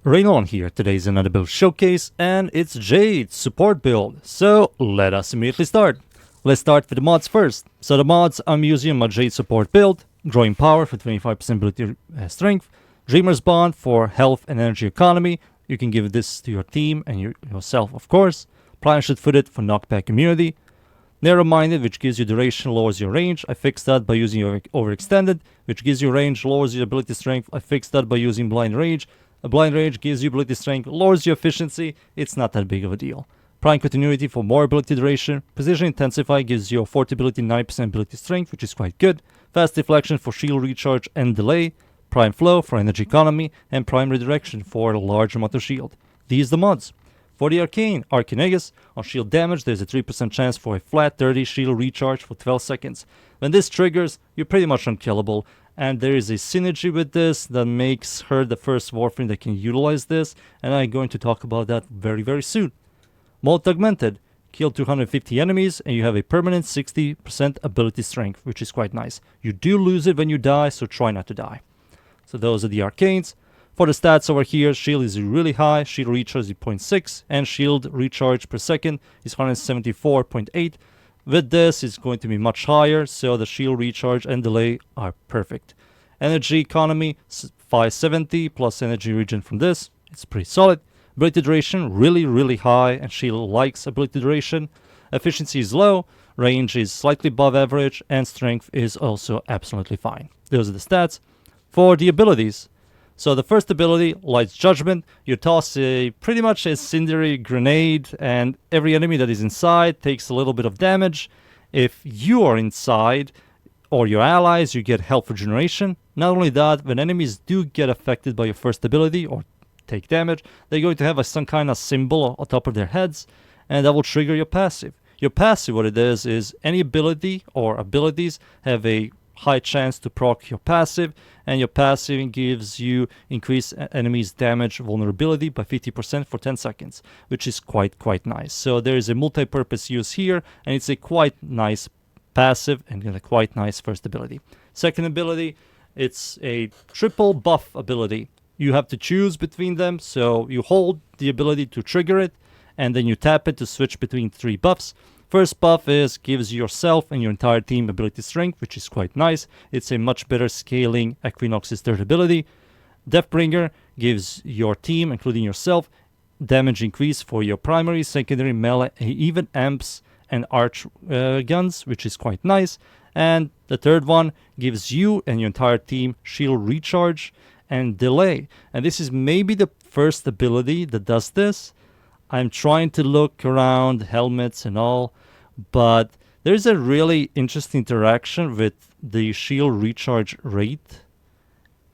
Rainollon here. Today's another build showcase, and it's Jade support build. So let us immediately start. Let's start with the mods first. So the mods I'm using my Jade support build: Growing Power for 25% ability strength, Dreamer's Bond for health and energy economy. You can give this to your team and yourself, of course. Planishing Footed for knockback immunity. Narrow-minded, which gives you duration, lowers your range. I fixed that by using Overextended, which gives you range, lowers your ability strength. I fixed that by using Blind Rage. A Blind Rage gives you ability strength, lowers your efficiency. It's not that big of a deal. Prime Continuity for more ability duration. Precision Intensify gives you a 40 ability, 9% ability strength, which is quite good. Fast Deflection for shield recharge and delay. Prime Flow for energy economy. And Prime Redirection for a large amount of shield. These are the mods. For the Arcanes, on shield damage, there's a 3% chance for a flat 30 shield recharge for 12 seconds. When this triggers, you're pretty much unkillable, and there is a synergy with this that makes her the first Warframe that can utilize this, and I'm going to talk about that very soon. Augmented, kill 250 enemies, and you have a permanent 60% ability strength, which is quite nice. You do lose it when you die, so try not to die. So those are the Arcanes. For the stats over here, shield is really high, shield recharge is 0.6, and shield recharge per second is 174.8. With this, it's going to be much higher, so the shield recharge and delay are perfect. Energy economy, 570, plus energy regen from this. It's pretty solid. Ability duration, really high, and shield likes ability duration. Efficiency is low, range is slightly above average, and strength is also absolutely fine. Those are the stats. For the abilities, so the first ability, Light's Judgment. You toss pretty much a cindery grenade, and every enemy that is inside takes a little bit of damage. If you are inside, or your allies, you get health regeneration. Not only that, when enemies do get affected by your first ability or take damage, they're going to have some kind of symbol on top of their heads, and that will trigger your passive. Your passive, what it is any ability or abilities have a high chance to proc your passive, and your passive gives you increased enemies damage vulnerability by 50% for 10 seconds, which is quite nice. So there is a multi-purpose use here, and it's a quite nice passive and a quite nice first ability. Second ability, it's a triple buff ability. You have to choose between them, so you hold the ability to trigger it, and then you tap it to switch between 3 buffs. First buff gives yourself and your entire team ability strength, which is quite nice. It's a much better scaling Equinox's third ability. Deathbringer gives your team, including yourself, damage increase for your primary, secondary, melee, even amps and arch guns, which is quite nice. And the third one gives you and your entire team shield recharge and delay. And this is maybe the first ability that does this. I'm trying to look around helmets and all, but there's a really interesting interaction with the shield recharge rate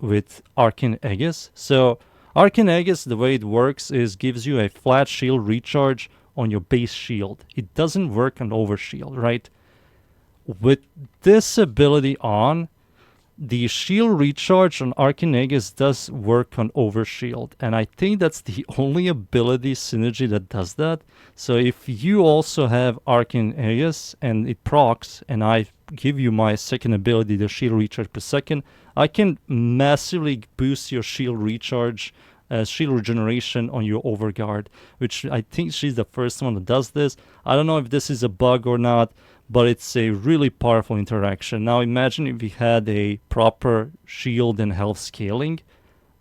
with Arcane Aegis. So Arcane Aegis, the way it works is gives you a flat shield recharge on your base shield. It doesn't work on overshield, right? With this ability on, the shield recharge on Arcane Aegis does work on overshield, and I think that's the only ability synergy that does that. So if you also have Arcane Aegis and it procs, and I give you my second ability, the shield recharge per second, I can massively boost your shield recharge, shield regeneration on your overguard, which I think she's the first one that does this. I don't know if this is a bug or not, but it's a really powerful interaction. Now imagine if we had a proper shield and health scaling.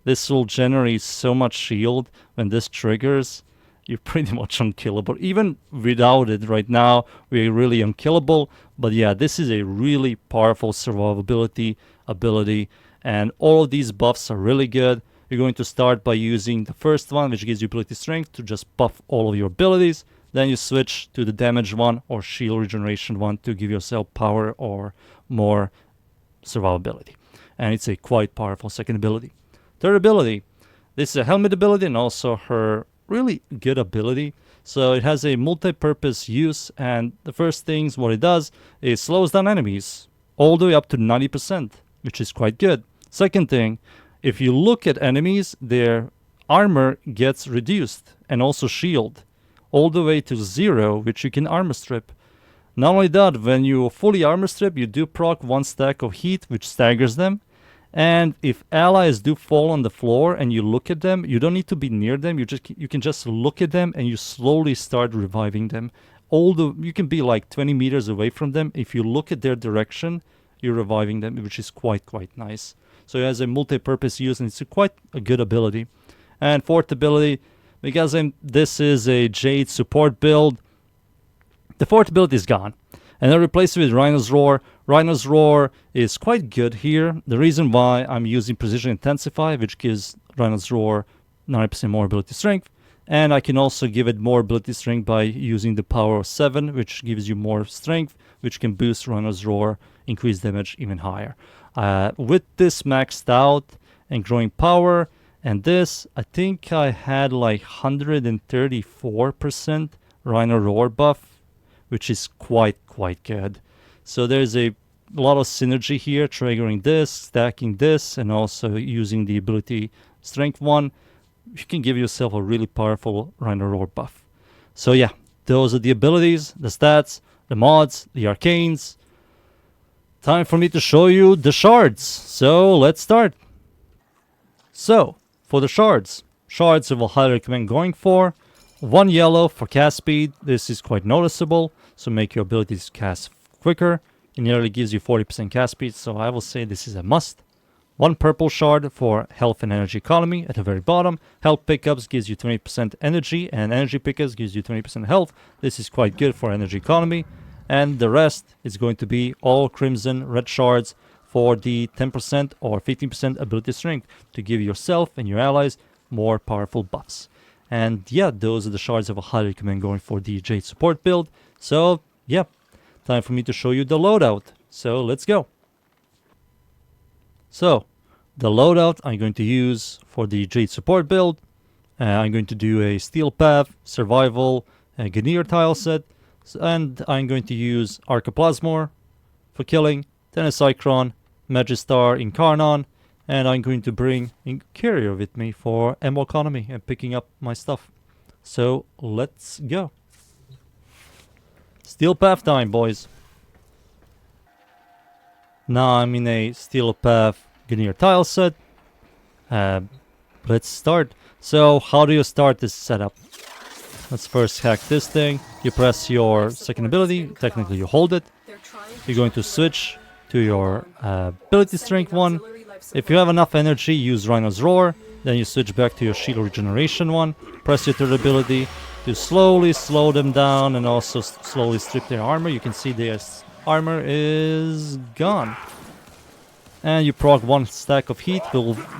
This will generate so much shield. When this triggers, you're pretty much unkillable. Even without it right now, we're really unkillable. But yeah, this is a really powerful survivability ability, and all of these buffs are really good. You're going to start by using the first one, which gives you ability strength, to just buff all of your abilities. Then you switch to the damage one or shield regeneration one to give yourself power or more survivability. And it's a quite powerful second ability. Third ability, this is a helmet ability and also her really good ability. So it has a multi-purpose use, and the first things what it does is slows down enemies all the way up to 90%, which is quite good. Second thing, if you look at enemies, their armor gets reduced, and also shield, all the way to 0, which you can armor strip. Not only that, when you fully armor strip, you do proc 1 stack of heat, which staggers them, And if allies do fall on the floor and you look at them, you don't need to be near them. You can just look at them and you slowly start reviving them. You can be like 20 meters away from them. If you look at their direction, you're reviving them, which is quite nice. So it has a multi-purpose use, and it's quite a good ability. And fourth ability, because this is a Jade support build, the fourth ability is gone. And I replaced it with Rhino's Roar. Rhino's Roar is quite good here. The reason why I'm using Precision Intensify, which gives Rhino's Roar 90% more ability strength. And I can also give it more ability strength by using the power of 7, which gives you more strength, which can boost Rhino's Roar, increase damage even higher. With this maxed out and growing power, and this, I think I had like 134% Rhino Roar buff, which is quite good. So there's a lot of synergy here, triggering this, stacking this, and also using the ability strength 1. You can give yourself a really powerful Rhino Roar buff. So yeah, those are the abilities, the stats, the mods, the arcanes. Time for me to show you the shards. So let's start. So for the shards I will highly recommend going for 1 yellow for cast speed. This is quite noticeable, so make your abilities cast quicker. It nearly gives you 40% cast speed, so I will say this is a must. 1 purple shard for health and energy economy at the very bottom. Health pickups gives you 20% energy, and energy pickups gives you 20% health. This is quite good for energy economy. And the rest is going to be all crimson red shards for the 10% or 15% ability strength to give yourself and your allies more powerful buffs. And yeah, those are the shards I will highly recommend going for the Jade support build. So yeah, time for me to show you the loadout. So let's go. So the loadout I'm going to use for the Jade support build, I'm going to do a Steel Path, Survival, Ganir tile set, and I'm going to use Arcaplasmor for killing, then a Cycron, Magistar, Incarnon, and I'm going to bring Incarrier with me for ammo economy and picking up my stuff. So let's go. Steel Path time, boys. Now I'm in a Steel Path Ganir tile set. Let's start. So how do you start this setup? Let's first hack this thing. You press your second ability. Technically you hold it. You're going to switch to your ability strength 1. If you have enough energy, use Rhino's Roar. Then you switch back to your shield regeneration 1. Press your third ability to slowly slow them down and also slowly strip their armor. You can see their armor is gone. And you proc 1 stack of heat,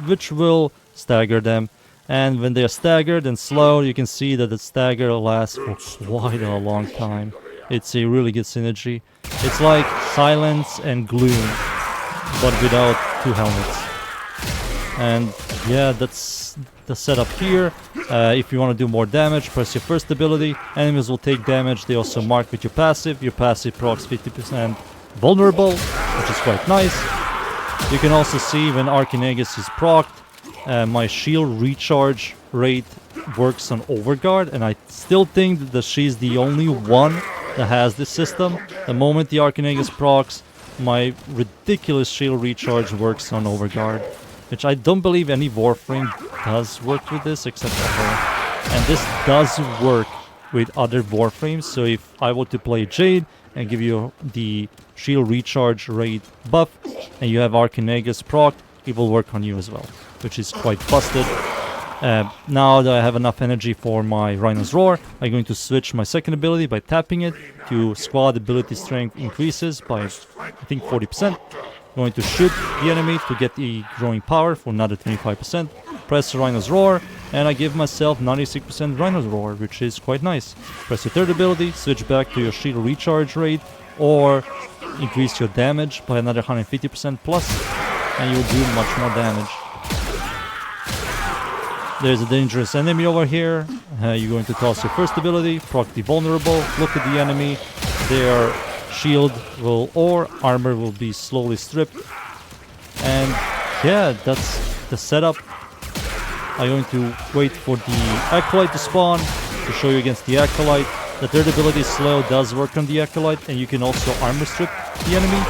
which will stagger them. And when they are staggered and slow, you can see that the stagger lasts for quite a long time. It's a really good synergy. It's like Silence and Gloom, but without 2 helmets. And yeah, that's the setup here. If you want to do more damage, press your first ability. Enemies will take damage. They also mark with your passive. Your passive procs 50% vulnerable, which is quite nice. You can also see when Arcanes is procced, my shield recharge rate works on Overguard, and I still think that she's the only one that has this system. The moment the Arcanes procs, my ridiculous shield recharge works on Overguard, which I don't believe any Warframe does work with this except for her. And this does work with other Warframes, so if I were to play Jade and give you the shield recharge rate buff, and you have Arcanes proc, it will work on you as well, which is quite busted. Now that I have enough energy for my Rhino's Roar, I'm going to switch my second ability by tapping it to squad ability strength increases by, I think, 40%. I'm going to shoot the enemy to get the growing power for another 25%. Press Rhino's Roar, and I give myself 96% Rhino's Roar, which is quite nice. Press your third ability, switch back to your shield recharge rate, or increase your damage by another 150% plus, and you'll do much more damage. There's a dangerous enemy over here. You're going to toss your first ability, proc the vulnerable, look at the enemy, their shield will or armor will be slowly stripped. And yeah, that's the setup. I'm going to wait for the Acolyte to spawn to show you against the Acolyte. The third ability slow does work on the Acolyte, and you can also armor strip the enemy.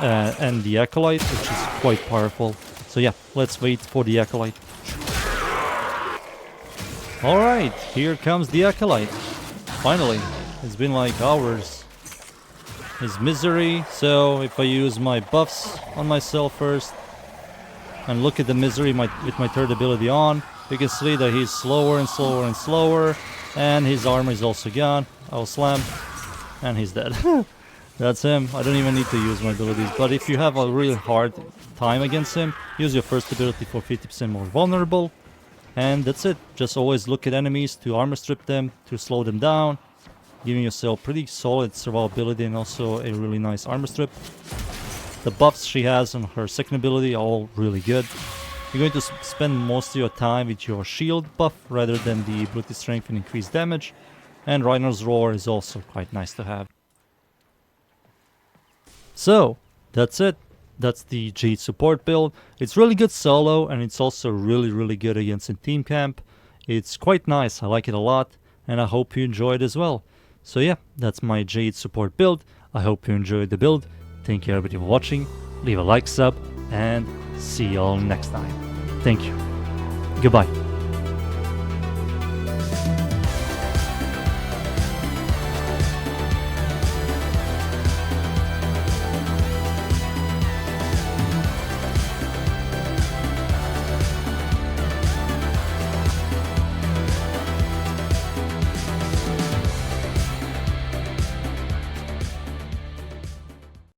and the Acolyte, which is quite powerful. So yeah, let's wait for the Acolyte. Alright, here comes the Acolyte. Finally, it's been like hours. His Misery, so if I use my buffs on myself first, and look at the Misery with my third ability on, you can see that he's slower and slower and slower, and his armor is also gone. I'll slam, and he's dead. That's him. I don't even need to use my abilities, but if you have a really hard time against him, use your first ability for 50% more vulnerable, and that's it. Just always look at enemies to armor strip them, to slow them down, giving yourself pretty solid survivability and also a really nice armor strip. The buffs she has on her second ability are all really good. You're going to spend most of your time with your shield buff rather than the ability strength and increased damage, and Rainollon's Roar is also quite nice to have. So, that's it. That's the Jade support build. It's really good solo, and it's also really good against in team camp. It's quite nice, I like it a lot, and I hope you enjoy it as well. So yeah, that's my Jade support build. I hope you enjoyed the build. Thank you everybody for watching. Leave a like, sub, and see you all next time. Thank you. Goodbye.